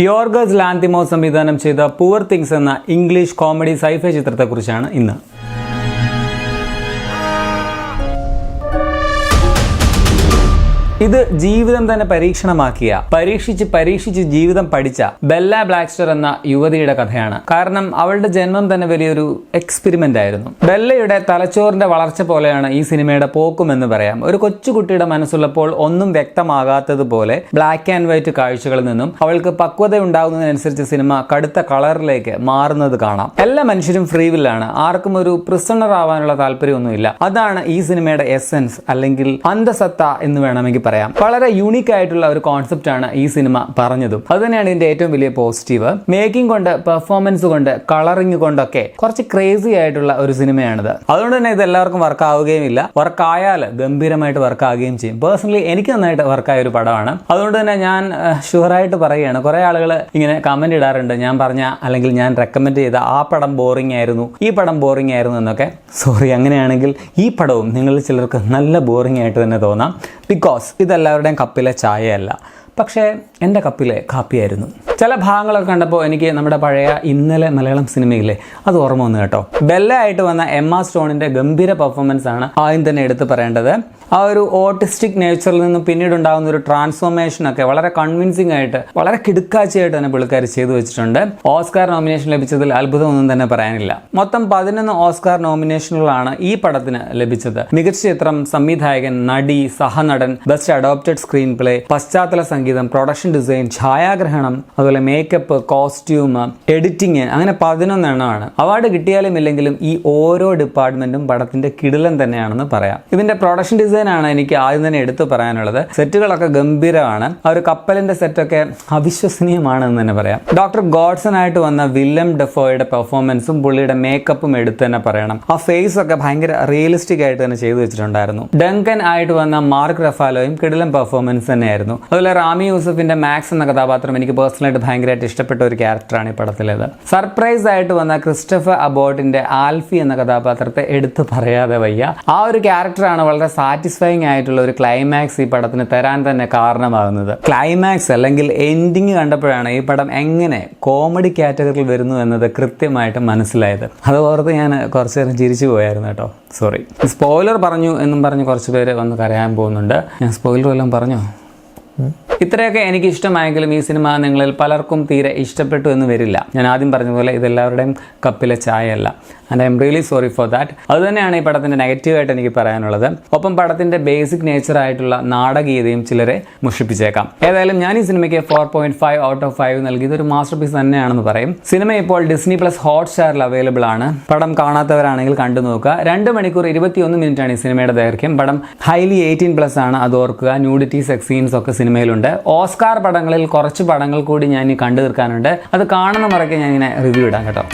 യോർഗസ് ലാന്തിമോസ് സംവിധാനം ചെയ്ത poor things എന്ന ഇംഗ്ലീഷ് കോമഡി സൈഫൈ ചിത്രത്തെക്കുറിച്ചാണ് ഇന്ന്. ഇത് ജീവിതം തന്നെ പരീക്ഷണമാക്കിയ പരീക്ഷിച്ച് ജീവിതം പഠിച്ച ബെല്ല ബ്ലാക്സ്റ്റർ എന്ന യുവതിയുടെ കഥയാണ്. കാരണം അവളുടെ ജന്മം തന്നെ വലിയൊരു എക്സ്പെരിമെന്റ് ആയിരുന്നു. ബെല്ലയുടെ തലച്ചോറിന്റെ വളർച്ച പോലെയാണ് ഈ സിനിമയുടെ പോക്കുമെന്ന് പറയാം. ഒരു കൊച്ചുകുട്ടിയുടെ മനസ്സുള്ളപ്പോൾ ഒന്നും വ്യക്തമാകാത്തതുപോലെ ബ്ലാക്ക് ആൻഡ് വൈറ്റ് കാഴ്ചകളിൽ നിന്നും അവൾക്ക് പക്വത ഉണ്ടാകുന്നതിനനുസരിച്ച് സിനിമ കടുത്ത കളറിലേക്ക് മാറുന്നത് കാണാം. എല്ലാ മനുഷ്യരും ഫ്രീ വില്ലാണ്. ആർക്കും ഒരു പ്രിസണർ ആവാനുള്ള താല്പര്യമൊന്നുമില്ല. അതാണ് ഈ സിനിമയുടെ എസെൻസ് അല്ലെങ്കിൽ അന്തസത്ത എന്ന് വേണമെങ്കിൽ പറയാം. വളരെ യൂണിക് ആയിട്ടുള്ള ഒരു കോൺസെപ്റ്റ് ആണ് ഈ സിനിമ പറഞ്ഞതും. അത് തന്നെയാണ് ഇതിന്റെ ഏറ്റവും വലിയ പോസിറ്റീവ്. മേക്കിംഗ് കൊണ്ട്, പെർഫോമൻസ് കൊണ്ട്, കളറിംഗ് കൊണ്ടൊക്കെ കുറച്ച് ക്രേസി ആയിട്ടുള്ള ഒരു സിനിമയാണിത്. അതുകൊണ്ട് തന്നെ ഇത് എല്ലാവർക്കും വർക്ക് ആവുകയും ഇല്ല. വർക്ക് ആയാൽ ഗംഭീരമായിട്ട് വർക്ക് ആവുകയും ചെയ്യും. പേഴ്സണലി എനിക്ക് നന്നായിട്ട് വർക്കായ ഒരു പടമാണ്. അതുകൊണ്ട് തന്നെ ഞാൻ ഷുവറായിട്ട് പറയുകയാണ്. കുറെ ആളുകൾ ഇങ്ങനെ കമന്റ് ഇടാറുണ്ട്, ഞാൻ പറഞ്ഞ അല്ലെങ്കിൽ ഞാൻ റെക്കമെൻഡ് ചെയ്ത ആ പടം ബോറിംഗ് ആയിരുന്നു, ഈ പടം ബോറിംഗ് ആയിരുന്നു എന്നൊക്കെ. സോറി, അങ്ങനെയാണെങ്കിൽ ഈ പടവും നിങ്ങളിൽ ചിലർക്ക് നല്ല ബോറിംഗ് ആയിട്ട് തന്നെ തോന്നാം. ബിക്കോസ് ഇതെല്ലാവരുടെയും കപ്പിലെ ചായയല്ല, പക്ഷേ എൻ്റെ കപ്പിലെ കാപ്പിയായിരുന്നു. ചില ഭാഗങ്ങളൊക്കെ കണ്ടപ്പോൾ എനിക്ക് നമ്മുടെ പഴയ ഇന്നലെ മലയാളം സിനിമയിലെ അത് ഓർമ്മ വന്നു കേട്ടോ. ബെല്ല ആയിട്ട് വന്ന എമ്മ സ്റ്റോണിന്റെ ഗംഭീര പെർഫോമൻസ് ആണ് ആദ്യം തന്നെ എടുത്ത് പറയേണ്ടത്. ആ ഒരു ഓട്ടിസ്റ്റിക് നേച്ചറിൽ നിന്നും പിന്നീട് ഉണ്ടാകുന്ന ഒരു ട്രാൻസ്ഫോർമേഷൻ ഒക്കെ വളരെ കൺവിൻസിംഗ് ആയിട്ട്, വളരെ കിടുക്കാച്ചയായിട്ട് തന്നെ പുള്ളിക്കാർ ചെയ്തു വെച്ചിട്ടുണ്ട്. ഓസ്കാർ നോമിനേഷൻ ലഭിച്ചതിൽ അത്ഭുതമൊന്നും തന്നെ പറയാനില്ല. മൊത്തം 11 ഓസ്കാർ നോമിനേഷനുകളാണ് ഈ പടത്തിന് ലഭിച്ചത്. മികച്ച ചിത്രം, സംവിധായകൻ, നടി, സഹനടൻ, ബെസ്റ്റ് അഡോപ്റ്റഡ് സ്ക്രീൻ പ്ലേ, പശ്ചാത്തല സംഗീതം, പ്രൊഡക്ഷൻ ഡിസൈൻ, ഛായാഗ്രഹണം, അതുപോലെ മേക്കപ്പ്, കോസ്റ്റ്യൂം, എഡിറ്റിംഗ്, അങ്ങനെ 11 എണ്ണമാണ്. അവാർഡ് കിട്ടിയാലും ഇല്ലെങ്കിലും ഈ ഓരോ ഡിപ്പാർട്ട്മെന്റും പടത്തിന്റെ കിടിലൻ തന്നെയാണെന്ന് പറയാം. ഇതിന്റെ പ്രൊഡക്ഷൻ ഡിസൈൻ ആണ് എനിക്ക് ആദ്യം തന്നെ എടുത്തു പറയാനുള്ളത്. സെറ്റുകളൊക്കെ ഗംഭീരമാണ്. ആ ഒരു കപ്പലിന്റെ സെറ്റൊക്കെ അവിശ്വസനീയമാണെന്ന് തന്നെ പറയാം. ഡോക്ടർ ഗോഡ്സൺ ആയിട്ട് വന്ന വില്യം ഡെഫോയുടെ പെർഫോമൻസും പുള്ളിയുടെ മേക്കപ്പും എടുത്ത് തന്നെ പറയണം. ആ ഫേസ് ഒക്കെ ഭയങ്കര റിയലിസ്റ്റിക് ആയിട്ട് തന്നെ ചെയ്തു വെച്ചിട്ടുണ്ടായിരുന്നു. ഡങ്കൻ ആയിട്ട് വന്ന മാർക്ക് റഫാലോയും കിടിലൻ പെർഫോമൻസ് തന്നെയായിരുന്നു. അതുപോലെ റാമി യൂസഫിന്റെ മാക്സ് എന്ന കഥാപാത്രം എനിക്ക് പേഴ്സണലായിട്ട് ഭയങ്കരമായിട്ട് ഇഷ്ടപ്പെട്ട ഒരു ക്യാരക്ടറാണ് ഈ പടത്തിലേത്. സർപ്രൈസ് ആയിട്ട് വന്ന ക്രിസ്റ്റഫർ അബോട്ടിന്റെ ആൽഫി എന്ന കഥാപാത്രത്തെ എടുത്തു പറയാതെ വയ്യ. ആ ഒരു ക്യാരക്ടറാണ് വളരെ സാറ്റിസ്ഫൈങ് ആയിട്ടുള്ള ഒരു ക്ലൈമാക്സ് ഈ പടത്തിന് തരാൻ തന്നെ കാരണമാകുന്നത്. ക്ലൈമാക്സ് അല്ലെങ്കിൽ എൻഡിങ് കണ്ടപ്പോഴാണ് ഈ പടം എങ്ങനെ കോമഡി കാറ്റഗറിയിൽ വരുന്നു എന്നത് കൃത്യമായിട്ട് മനസ്സിലായത്. അത് ഓർത്ത് ഞാൻ കുറച്ചു നേരം ചിരിച്ചു പോയായിരുന്നു കേട്ടോ. സോറി, സ്പോയിലർ പറഞ്ഞു എന്നും പറഞ്ഞ് കുറച്ച് പേര് വന്ന് കരയാൻ പോകുന്നുണ്ട്. ഞാൻ സ്പോയിലർ എല്ലാം പറഞ്ഞോ? ഇത്രയൊക്കെ എനിക്ക് ഇഷ്ടമായെങ്കിലും ഈ സിനിമ നിങ്ങളിൽ പലർക്കും തീരെ ഇഷ്ടപ്പെട്ടു എന്ന് വരില്ല. ഞാൻ ആദ്യം പറഞ്ഞതുപോലെ ഇതെല്ലാവരുടെയും കപ്പിലെ ചായയല്ല. And I'm really sorry for that. അതുതന്നെയാണ് ഈ പടത്തിന്റെ നെഗറ്റീവായിട്ട് എനിക്ക് പറയാനുള്ളത്. ഒപ്പം പടത്തിന്റെ ബേസിക് നേച്ചർ ആയിട്ടുള്ള നാടകീയതയും ചിലരെ മുഷിപ്പിച്ചേക്കാം. ഏതായാലും ഞാൻ ഈ സിനിമയ്ക്ക് 4.5 ഔട്ട് ഓഫ് 5 നൽകിയത് ഒരു മാസ്റ്റർ പീസ് തന്നെയാണെന്ന് പറയും. സിനിമ ഇപ്പോൾ Disney+ ഹോട്ട്സ്റ്റാറിൽ അവൈലബിൾ ആണ്. പടം കാണാത്തവരാണെങ്കിൽ കണ്ടു നോക്കുക. 2 മണിക്കൂർ 21 മിനിറ്റാണ് ഈ സിനിമയുടെ ദൈർഘ്യം. പടം ഹൈലി 18+ ആണ്, അത് ഓർക്കുക. ന്യൂഡിറ്റി, സെക്സ് സീൻസ് ഒക്കെ സിനിമയിലുണ്ട്. ഓസ്കാർ പടങ്ങളിൽ കുറച്ച് പടങ്ങൾ കൂടി ഞാൻ കണ്ടു തീർക്കാനുണ്ട്. അത് കാണുന്ന മുറയ്ക്ക് ഞാൻ ഇങ്ങനെ റിവ്യൂ ഇടാം കേട്ടോ.